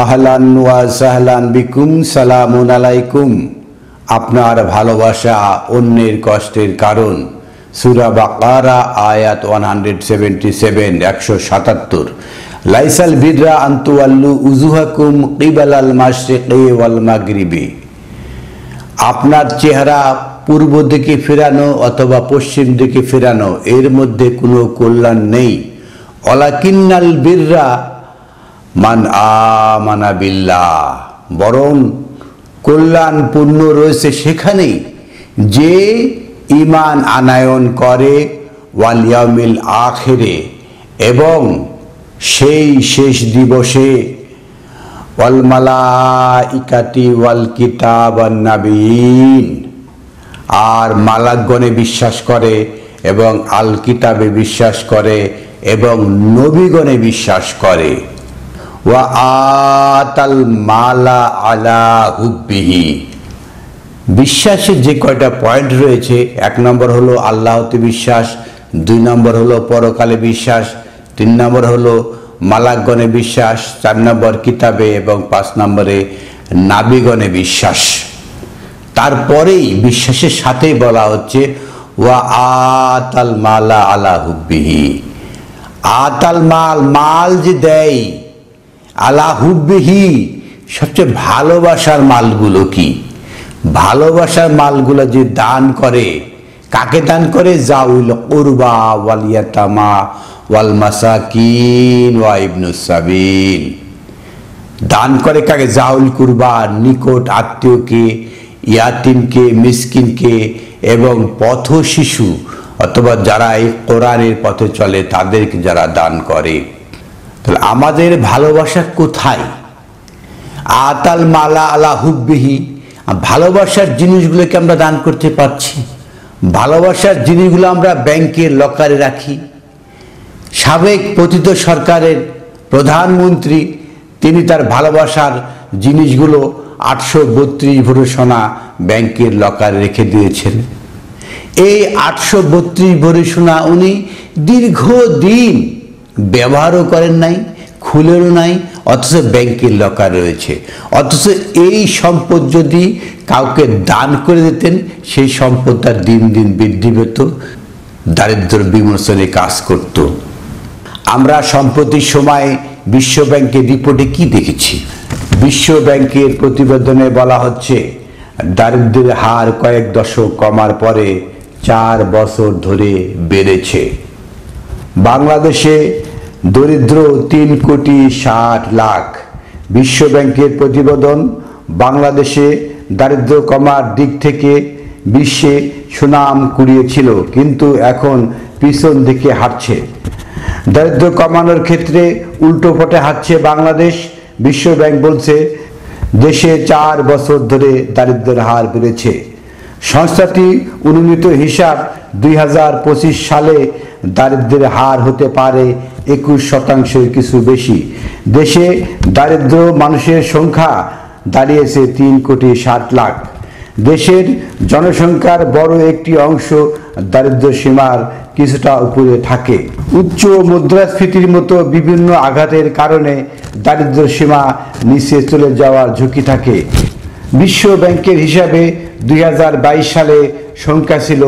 আহলান ওয়া সাহলান বিকুম, সালামুন আলাইকুম। আপনার ভালোবাসা অন্যের কষ্টের কারণ। সূরা বাকারা আয়াত 177 177। লাইসাল বিররা আন তুওয়াল্লু উজুহাকুম কিবালাল মাশরিকি ওয়াল মাগরিবি। আপনার চেহারা পূর্ব দিকে ফেরানো অথবা পশ্চিম দিকে ফেরানো এর মধ্যে কোনো কল্যাণ নেই। ওয়ালাকিন্নাল বিররা মান আমানা বিল্লাহ, বরং কল্যাণপূর্ণ রয়েছে সেখানেই যে ঈমান আনায়ন করে ওয়াল ইয়াউমিল আখিরে, এবং সেই শেষ দিবসে ওয়াল মালাইকাতি ওয়াল কিতাব ওয়ান নাবিয়িন, আর মালাকগণে বিশ্বাস করে এবং আল কিতাবে বিশ্বাস করে এবং নবীগণে বিশ্বাস করে। ওয়া আতাল মালা আলা হুব্বিহি। বিশ্বাসের যে কয়টা পয়েন্ট রয়েছে, 1 নম্বর হলো আল্লাহতে বিশ্বাস, 2 নম্বর হলো পরকালে বিশ্বাস, 3 নম্বর হলো মালাকগণে বিশ্বাস, 4 নম্বর কিতাবে এবং 5 নম্বরে নাবিগণে বিশ্বাস। তারপরেই বিশ্বাসের সাথেই বলা হচ্ছে ওয়া আতাল মালা আলা হুব্বিহি। আতাল মাল, মাল যে দেয়, আলা হুব্বিহি, সবচেয়ে ভালোবাসার মালগুলো কি? ভালোবাসার মালগুলো যে দান করে, কাকে দান করে? যাউল কুরবা ওয়াল ইয়াতামা ওয়াল মাসাকিন ওয়া ইবনুস সাবিল। দান করে কাকে? যাউল কুরবা, নিকট আত্মীয়কে, ইয়াতিমকে, মিসকিনকে এবং পথ শিশু অথবা যারা এই কোরআনের পথে চলে তাদেরকে যারা দান করে। তাহলে আমাদের ভালোবাসা কোথায়? আতাল মালা আলা হুব্বিহি। ভালোবাসার জিনিসগুলোকে আমরা দান করতে পারছি? ভালোবাসার জিনিসগুলো আমরা ব্যাংকের লকারে রাখি। সাবেক পতিত সরকারের প্রধানমন্ত্রী তিনি তার ভালোবাসার জিনিসগুলো 832 ভরি সোনা ব্যাংকের লকারে রেখে দিয়েছেন। এই 832 ভরি সোনা উনি দীর্ঘদিন ব্যবহারও করেন নাই, খুলেও নাই, অথচ ব্যাংকের লকার রয়েছে। অথচ এই সম্পদ যদি কাউকে দান করে দিতেন, সেই সম্পদ তার দিন দিন বৃদ্ধি পেত, দারিদ্র বিমোচনে কাজ করত। আমরা সম্প্রতি সময়ে বিশ্ব ব্যাংকের রিপোর্টে কি দেখেছি? বিশ্ব ব্যাংকের প্রতিবেদনে বলা হচ্ছে দারিদ্র্যের হার কয়েক দশক কমার পরে 4 বছর ধরে বেড়েছে। বাংলাদেশে দরিদ্র 3,60,00,000। বিশ্ব ব্যাংকের প্রতিবেদন বাংলাদেশে দারিদ্র কমার দিক থেকে বিশ্বে সুনাম কুড়িয়েছিল, কিন্তু এখন পিছন দিকে হাঁটছে। দারিদ্র কমানোর ক্ষেত্রে উল্টো পথে হাঁটছে বাংলাদেশ। বিশ্ব ব্যাংক বলছে দেশে 4 বছর ধরে দারিদ্র্যের হার বেড়েছে। সংস্থাটি অনুমিত হিসাব 2025 সালে দারিদ্র্যের হার হতে পারে 21% কিছু বেশি। দেশে দারিদ্র মানুষের সংখ্যা দাঁড়িয়েছে 3,60,00,000। দেশের জনসংখ্যার বড় একটি অংশ দারিদ্র সীমার কিছুটা উপরে থাকে। উচ্চ মুদ্রাস্ফীতির মতো বিভিন্ন আঘাতের কারণে দারিদ্র সীমা নিচে চলে যাওয়ার ঝুঁকি থাকে। বিশ্ব ব্যাংকের হিসাবে 2022 সালে সংখ্যা ছিল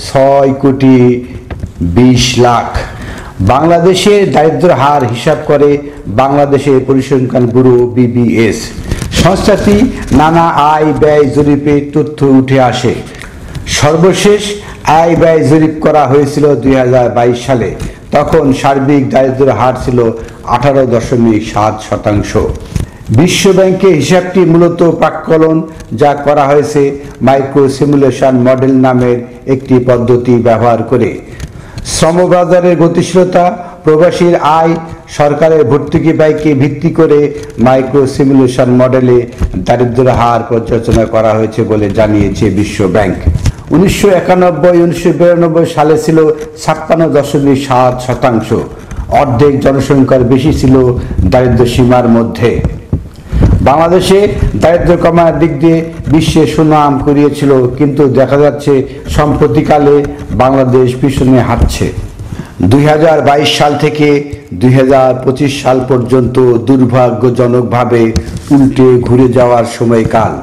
6,20,00,000। বাংলাদেশের দারিদ্র হার হিসাব করে বাংলাদেশের পরিসংখ্যান ব্যুরো BBS। সংস্থাটি নানা আয় ব্যয় জরিপের তথ্য উঠে আসে। সর্বশেষ আয় ব্যয় জরিপ করা হয়েছিল 2022 সালে। তখন সার্বিক দারিদ্র্যের হার ছিল 18.7%। বিশ্ব ব্যাংকের হিসাবটি মূলত প্রাক্কলন, যা করা হয়েছে মাইক্রো সিমুলেশন মডেল নামের একটি পদ্ধতি ব্যবহার করে। শ্রমবাজারের গতিশীলতা, প্রবাসীর আয়, সরকারের ভর্তুকি ব্যয়কে ভিত্তি করে মাইক্রো সিমুলেশন মডেলে দারিদ্র্যের হার পর্যালোচনা করা হয়েছে বলে জানিয়েছে বিশ্ব ব্যাংক। 1991-1992 সালে ছিল 56.7%। অর্ধেক জনসংখ্যার বেশি ছিল দারিদ্র সীমার মধ্যে। বাংলাদেশে দারিদ্র কমার দিক দিয়ে বিশ্বে সুনাম কুড়িয়েছিল, কিন্তু দেখা যাচ্ছে সম্প্রতিকালে বাংলাদেশ পিছনে হাঁটছে। 2022 সাল থেকে 2025 সাল পর্যন্ত দুর্ভাগ্যজনকভাবে উল্টে ঘুরে যাওয়ার সময়কাল।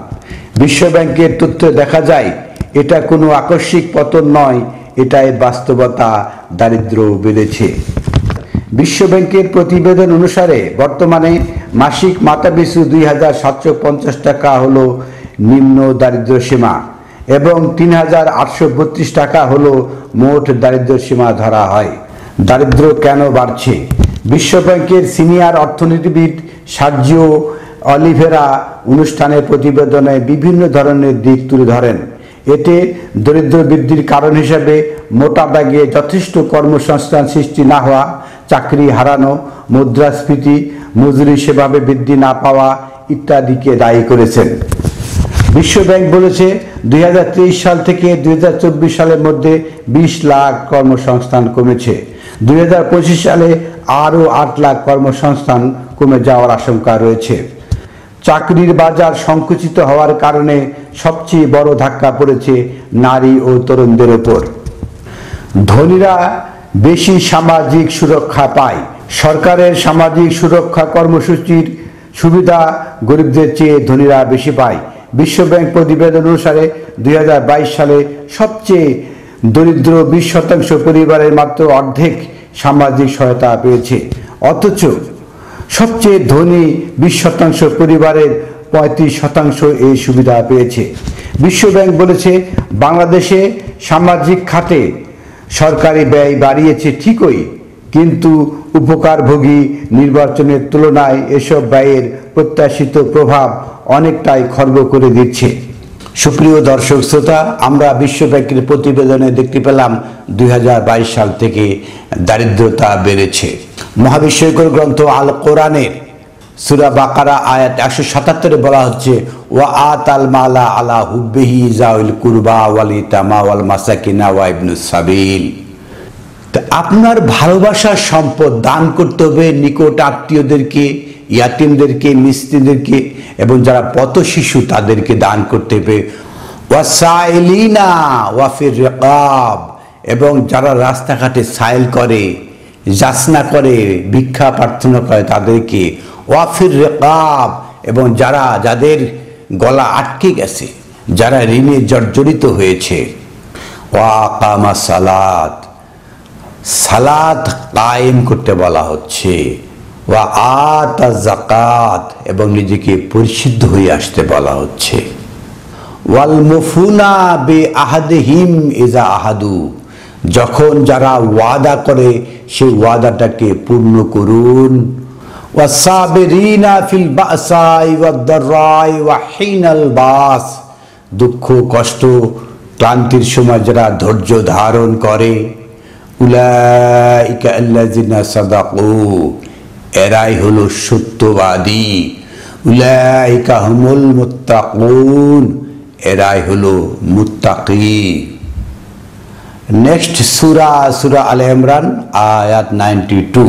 বিশ্বব্যাংকের তথ্যে দেখা যায় এটা কোনো আকস্মিক পতন নয়, এটাই বাস্তবতা, দারিদ্র্য বেড়েছে। বিশ্বব্যাংকের প্রতিবেদন অনুসারে বর্তমানে মাসিক মাথাপিছু 2,750 টাকা হলো নিম্ন দারিদ্র সীমা এবং 3,832 টাকা হলো মোট দারিদ্র সীমা ধরা হয়। দারিদ্র কেন বাড়ছে? বিশ্বব্যাংকের সিনিয়র অর্থনীতিবিদ সার্জিও অলিভেরা অনুষ্ঠানের প্রতিবেদনে বিভিন্ন ধরনের দিক তুলে ধরেন। এতে দরিদ্র বৃদ্ধির কারণ হিসেবে মোটা দাগে যথেষ্ট কর্মসংস্থান সৃষ্টি না হওয়া, চাকরি হারানো, মুদ্রাস্ফীতি, মজুরি সেভাবে বৃদ্ধি না পাওয়া ইত্যাদিকে দায়ী করেছেন। বিশ্বব্যাংক বলেছে 2023 সাল থেকে 2024 সালের মধ্যে 20 লাখ কর্মসংস্থান কমেছে। 2025 সালে আরও 8 লাখ কর্মসংস্থান কমে যাওয়ার আশঙ্কা রয়েছে। চাকরির বাজার সংকুচিত হওয়ার কারণে সবচেয়ে বড় ধাক্কা পড়েছে নারী ও তরুণদের ওপর। ধনীরা বেশি সামাজিক সুরক্ষা পায়। সরকারের সামাজিক সুরক্ষা কর্মসূচির সুবিধা গরিবদের চেয়ে ধনীরা বেশি পায়। বিশ্বব্যাংক প্রতিবেদন অনুসারে 2022 সালে সবচেয়ে দরিদ্র 20% পরিবারের মাত্র অর্ধেক সামাজিক সহায়তা পেয়েছে, অথচ সবচেয়ে ধনী 20% পরিবারের 35% এই সুবিধা পেয়েছে। বিশ্বব্যাংক বলেছে বাংলাদেশে সামাজিক খাতে সরকারি ব্যয় বাড়িয়েছে ঠিকই, কিন্তু উপকারভোগী নির্বাচনের তুলনায় এসব ব্যয়ের প্রত্যাশিত প্রভাব অনেকটাই খর্ব করে দিচ্ছে। সুপ্রিয় দর্শক শ্রোতা, আমরা বিশ্বব্যাংকের প্রতিবেদনে দেখতে পেলাম 2022 সাল থেকে দারিদ্রতা বেড়েছে। মহাবিশ্বকর গ্রন্থ আল কোরআনের সূরা বাকারা আয়াত 177 বলা হচ্ছে, ওয়া আতাল মালা আলা হুব্বিহি যাওয়াল কুরবা ওয়াল ইয়াতামা ওয়াল মাসাকিনা ওয়া ইবনুস সাবিল। আপনার ভালোবাসার সম্পদ দান করতে হবে নিকট আত্মীয়দেরকে, ইয়াতিমদেরকে, মিসকিনদেরকে এবং যারা পথ শিশু তাদেরকে দান করতে হবে। ওয়াসাইলিনা ওয়া ফির রিকাব, এবং যারা রাস্তাঘাটে সাইল করে, যাচনা করে, ভিক্ষা প্রার্থনা করে তাদেরকে। ওয়া ফির রিকাব, এবং যাদের গলা আটকে গেছে, যারা ঋণে জর্জরিত হয়েছে। ওয়া আকামা সালাত, সালাত কায়েম করতে বলা হচ্ছে। ওয়া আতা যাকাত, এবং নিজেকে পরিশুদ্ধ হয়ে আসতে বলা হচ্ছে। ওয়াল মুফুনা বে আহাদিহিম ইজা আহাদু, যখন যারা ওয়াদা করে সেই ওয়াদাটাকে পূর্ণ করুন। ওয়াসাবিরিনা ফিল বাসাই ওয়াদ দাররাই ওয়া হিনাল বাস, দুঃখ কষ্ট ক্লান্তির সময় যারা ধৈর্য ধারণ করে। উলাইকা আল্লাযিনা সাদাকু, এরাই হলো সত্যবাদী। উলাইকা হুমুল মুত্তাকুন, এরাই হলো মুত্তাকি। নেক্সট সূরা আলে ইমরান আয়াত 92,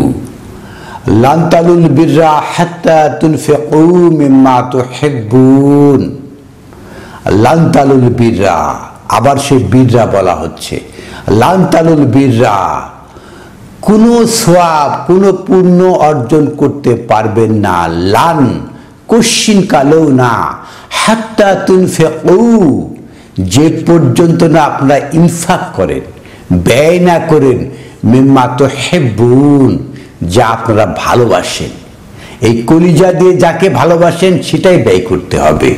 লান তালুল বিররা হাত্তা তুনফিকু মিম্মা তুহিব্বুন। লান তালুল বিররা, আবার সেই বিররা বলা হচ্ছে। লান তালুল বিররা, কোনো সওয়াব, কোনো পুণ্য অর্জন করতে পারবেন না। লান কোশ্চিন কালেও না, হাত্তা তুনফিকু, যে পর্যন্ত না আপনারা ইনফাক করেন, ব্যয় না করেন, মিম্মা তুহিব্বুন, যা আপনারা ভালোবাসেন। এই কলিজা দিয়ে যাকে ভালোবাসেন সেটাই ব্যয় করতে হবে।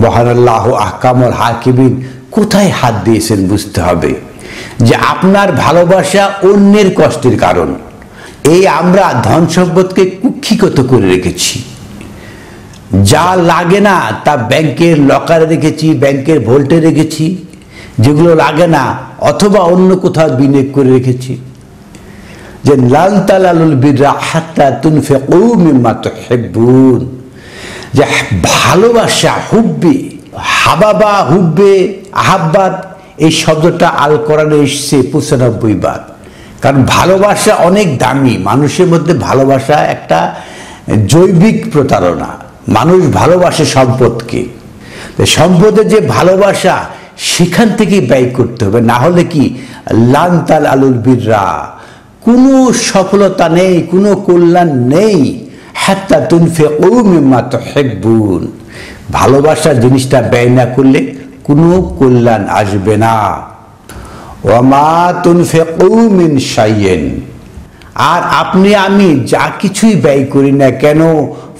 মহান আল্লাহ আহকামুল হাকিমিন কোথায় হাত দিয়েছেন বুঝতে হবে যে আপনার ভালোবাসা অন্যের কষ্টের কারণ। এই আমরা ধন সম্পদকে কুক্ষিগত করে রেখেছি, যা লাগে না তা ব্যাংকের লকারে রেখেছি, ব্যাংকের ভোল্টে রেখেছি, যেগুলো লাগে না অথবা অন্য কোথাও বিনিয়োগ করে রেখেছি। যে লান তালালুল বিররা হাত্তা তুনফিকু মিম্মা তুহিব্বুন, যে ভালোবাসা, হুব্বে, হাবাবা, হুব্বে, আহাব্বাত, এই শব্দটা আল কোরআনে এসেছে 95 বার। কারণ ভালোবাসা অনেক দামি। মানুষের মধ্যে ভালোবাসা একটা জৈবিক প্রতারণা। মানুষ ভালোবাসে সম্পদকে, সম্পদের যে ভালোবাসা সেখান থেকে ব্যয় করতে হবে, না হলে কি লান তালালুল বিররা, কোনো সফলতা নেই, কোনো কল্যাণ নেই। হাত্তা তুনফিকু মিম্মা তুহিব্বুন, ভালোবাসার জিনিসটা ব্যয় না করলে কোনো কল্যাণ আসবে না। ওয়া মা তুনফিকু মিন শাইইন, আর আপনি আমি যা কিছুই ব্যয় করি না কেন,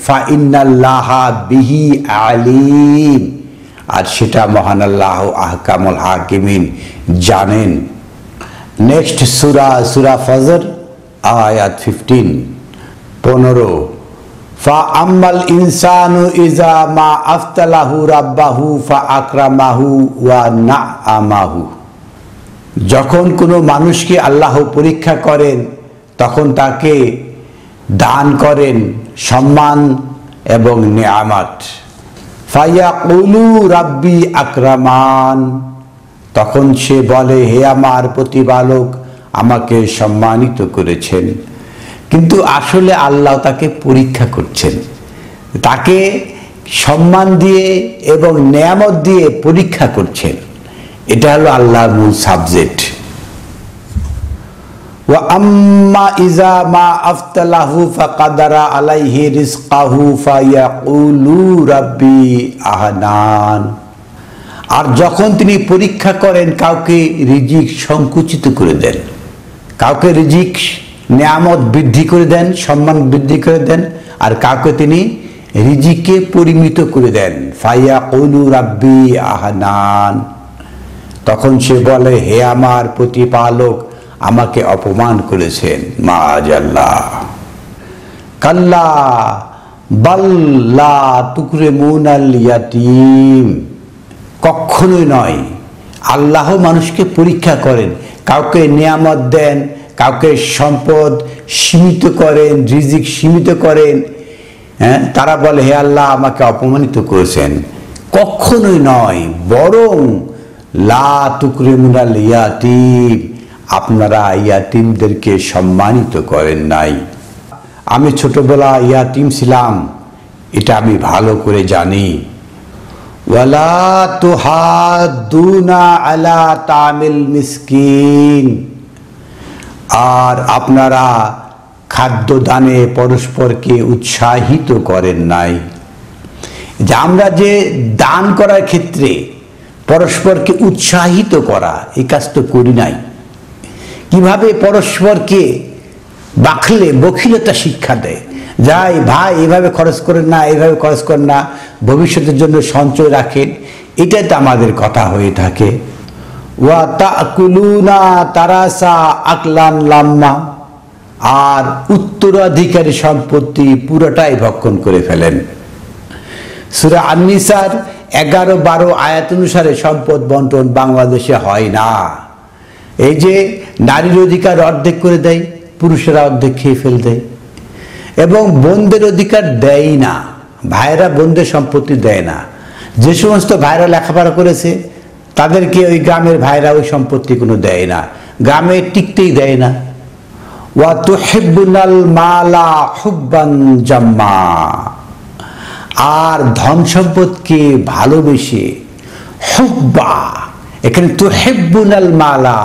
ফা ইন্নাল্লাহা বিহি আলিম, আর সেটা মহান আল্লাহ আহকামুল হাকিমিন জানেন। নেক্সট সূরা ফজর আয়াত 15। ফা আম্মাল ইনসানু ইজা মা আফতালাহু রাব্বাহু ফা আকরামাহু ওয়া নাআমাহু, যখন কোনো মানুষকে আল্লাহ পরীক্ষা করেন তখন তাকে দান করেন সম্মান এবং নেয়ামত। ফায়াকুলু রাব্বি আকরামান, তখন সে বলে হে আমার প্রতিপালক আমাকে সম্মানিত করেছেন। কিন্তু আসলে আল্লাহ তাকে পরীক্ষা করছেন, তাকে সম্মান দিয়ে এবং নেয়ামত দিয়ে পরীক্ষা করছেন। এটা হলো আল্লাহর মূল সাবজেক্ট। ওয়া আম্মা ইজা মা আফতালাহু ফাকাদারা আলাইহি রিজকাহু ফায়াকুলু রাব্বি আহানান, আর যখন তিনি পরীক্ষা করেন কাউকে রিজিক সংকুচিত করে দেন, কাউকে রিজিক নেয়ামত বৃদ্ধি করে দেন, সম্মান বৃদ্ধি করে দেন, আর কাউকে তিনি রিজিককে পরিমিত করে দেন। ফায়াকুলু রাব্বি আহানান, তখন সে বলে হে আমার প্রতিপালক আমাকে অপমান করেছেন। মাআজাল্লাহ। কাল্লা বাল লা তুকরিমুনাল ইয়াতীম, কখনোই নয়। আল্লাহ মানুষকে পরীক্ষা করেন, কাউকে নিয়ামত দেন, কাউকে সম্পদ সীমিত করেন, রিজিক সীমিত করেন। হ্যাঁ, তারা বলে হে আল্লাহ আমাকে অপমানিত করেছেন। কখনোই নয়, বরং লা তুকরিমুনাল ইয়াতীম, আপনারা ইয়াতিমদেরকে সম্মানিত করেন নাই। আমি ছোটবেলা ইয়াতিম ছিলাম, এটা আমি ভালো করে জানি। ওয়ালা তুহাদ্দুনা আলা তামিল মিসকিন, আর আপনারা খাদ্য দানে পরস্পরকে উৎসাহিত করেন নাই। যে আমরা যে দান করার ক্ষেত্রে পরস্পরকে উৎসাহিত করা, এই কাজ তো করি নাই। কিভাবে পরস্পরকে বখিলতা শিক্ষা দেয়, যাই ভাই এভাবে খরচ করেন না, এইভাবে খরচ করেন না, ভবিষ্যতের জন্য সঞ্চয় রাখেন, এটাই তো আমাদের কথা হয়ে থাকে। ওয়া তাকুলুনা তারাসা আকলান লাম্মা, আর উত্তরাধিকারী সম্পত্তি পুরোটাই ভক্ষণ করে ফেলেন। সূরা আন-নিসার 11-12 আয়াত অনুসারে সম্পদ বন্টন বাংলাদেশে হয় না। এই যে নারীর অধিকার অর্ধেক করে দেয়, পুরুষেরা অর্ধেক খেয়ে ফেল দেয়, এবং বোনদের অধিকার দেয় না, ভাইয়েরা বোনদের সম্পত্তি দেয় না। যে সমস্ত ভাইরা লেখাপড়া করেছে তাদেরকে ওই গ্রামের ভাইরা ওই সম্পত্তি কোনো দেয় না, গ্রামে টিকতেই দেয় না। ওয়া তুহিব্বুনাল মালা হুব্বান জাম্মা, আর ধন সম্পদকে ভালোবেসে, হুব্বা, এখানে তুহিব্বুনাল মালা,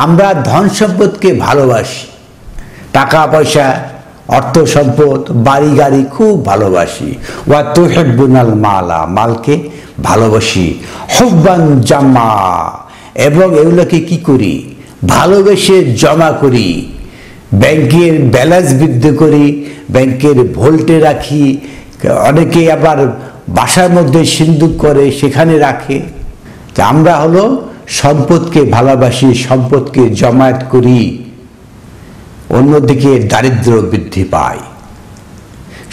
আমরা ধন সম্পদকে ভালোবাসি, টাকা পয়সা অর্থ সম্পদ বাড়ি গাড়ি খুব ভালোবাসি। ওয়া তুহিব্বুনাল মালা, মালকে ভালোবাসি, হুব্বান জাম্মা, এবং এগুলোকে কি করি, ভালোবেসে জমা করি, ব্যাংকের ব্যালেন্স বৃদ্ধি করি, ব্যাংকের ভোল্টে রাখি, অনেকে আবার বাসার মধ্যে সিন্দুক করে সেখানে রাখে। আমরা হলো সম্পদকে ভালোবাসি, সম্পদকে জমায়েত করি, অন্যদিকে দারিদ্র বৃদ্ধি পায়,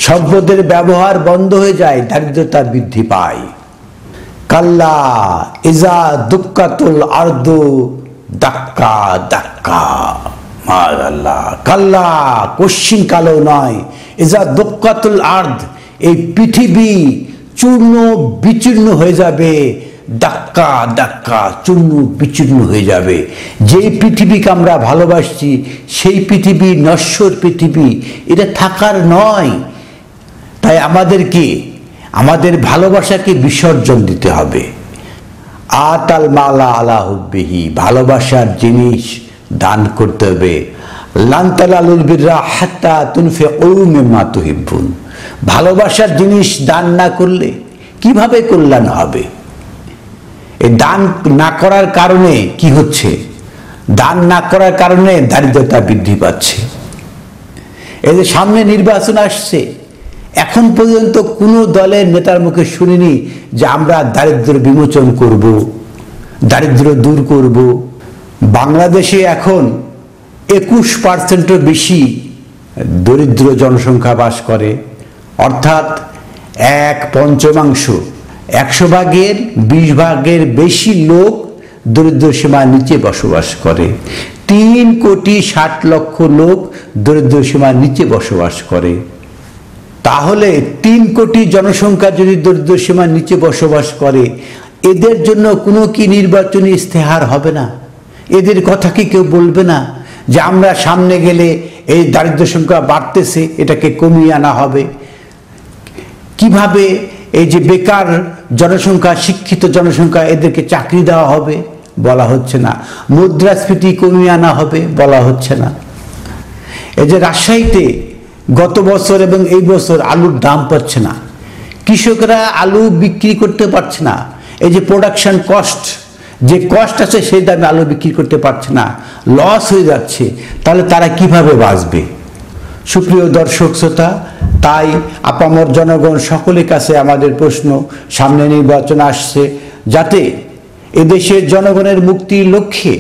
সম্পদের ব্যবহার বন্ধ হয়ে যায়, দারিদ্রতা বৃদ্ধি পায়। কাল্লা ইজা দুক্কাতুল আরদু দাক্কা দাক্কা, মাশাআল্লাহ। কাল্লা, কোশ্চিন কালো নয়, ইজা দুক্কাতুল আরদ, এই পৃথিবী চূর্ণ বিচূর্ণ হয়ে যাবে, দাক্কা দাক্কা, চূর্ণ বিচূর্ণ হয়ে যাবে। যেই পৃথিবীকে আমরা ভালোবাসছি সেই পৃথিবী নশ্বর পৃথিবী, এটা থাকার নয়। তাই আমাদেরকে আমাদের ভালোবাসাকে বিসর্জন দিতে হবে। আতাল মালা আলা হুব্বিহি, ভালোবাসার জিনিস দান করতে হবে। লান তানালুল বিররা হাত্তা তুনফিকু মিম্মা তুহিব্বুন। ভালোবাসার জিনিস দান না করলে কিভাবে কল্যাণ হবে? এই দান না করার কারণে কি হচ্ছে? দান না করার কারণে দারিদ্রতা বৃদ্ধি পাচ্ছে। এই যে সামনে নির্বাচন আসছে, এখন পর্যন্ত কোনো দলের নেতার মুখে শুনিনি যে আমরা দারিদ্র বিমোচন করব, দারিদ্র দূর করব। বাংলাদেশে এখন 21% বেশি দরিদ্র জনসংখ্যা বাস করে, অর্থাৎ 1/5, 100 ভাগের 20 ভাগের বেশি লোক দরিদ্র সীমার নিচে বসবাস করে। 3,60,00,000 লোক দরিদ্র সীমার নিচে বসবাস করে। তাহলে 3 কোটি জনসংখ্যা যদি দরিদ্র সীমার নিচে বসবাস করে, এদের জন্য কোনো কি নির্বাচনী ইস্তেহার হবে না? এদের কথা কি কেউ বলবে না যে আমরা সামনে গেলে এই দারিদ্র সংখ্যা বাড়তেছে, এটাকে কমিয়ে আনা হবে? কিভাবে এই যে বেকার জনসংখ্যা, শিক্ষিত জনসংখ্যা, এদেরকে চাকরি দেওয়া হবে? বলা হচ্ছে না। মুদ্রাস্ফীতি কমিয়ে আনা হবে? বলা হচ্ছে না। এই যে রাজশাহীতে গত বছর এবং এই বছর আলুর দাম পাচ্ছে না, কৃষকরা আলু বিক্রি করতে পারছে না। এই যে প্রোডাকশন কস্ট, যে কস্ট আছে সেই দামে আলু বিক্রি করতে পারছে না, লস হয়ে যাচ্ছে। তাহলে তারা কিভাবে বাঁচবে? সুপ্রিয় দর্শক শ্রোতা, তাই আপামর জনগণ সকলের কাছে আমাদের প্রশ্ন, সামনে নির্বাচন আসছে, যাতে এদেশের জনগণের মুক্তির লক্ষ্যে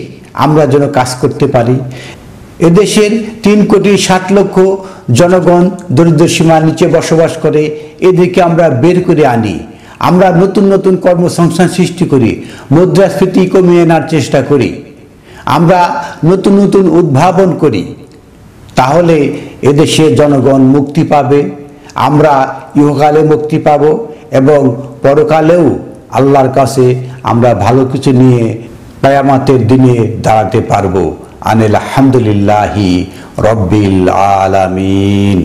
আমরা যেন কাজ করতে পারি। এদেশের 3,60,00,000 জনগণ দরিদ্র সীমার নিচে বসবাস করে, এদেরকে আমরা বের করে আনি, আমরা নতুন নতুন কর্মসংস্থান সৃষ্টি করি, মুদ্রাস্ফীতি কমিয়ে আনার চেষ্টা করি, আমরা নতুন নতুন উদ্ভাবন করি। তাহলে এদেশের জনগণ মুক্তি পাবে, আমরা ইহকালে মুক্তি পাব এবং পরকালেও আল্লাহর কাছে আমরা ভালো কিছু নিয়ে কিয়ামতের দিনে দাঁড়াতে পারবো। আলহামদুলিল্লাহি রব্বিল আলামিন।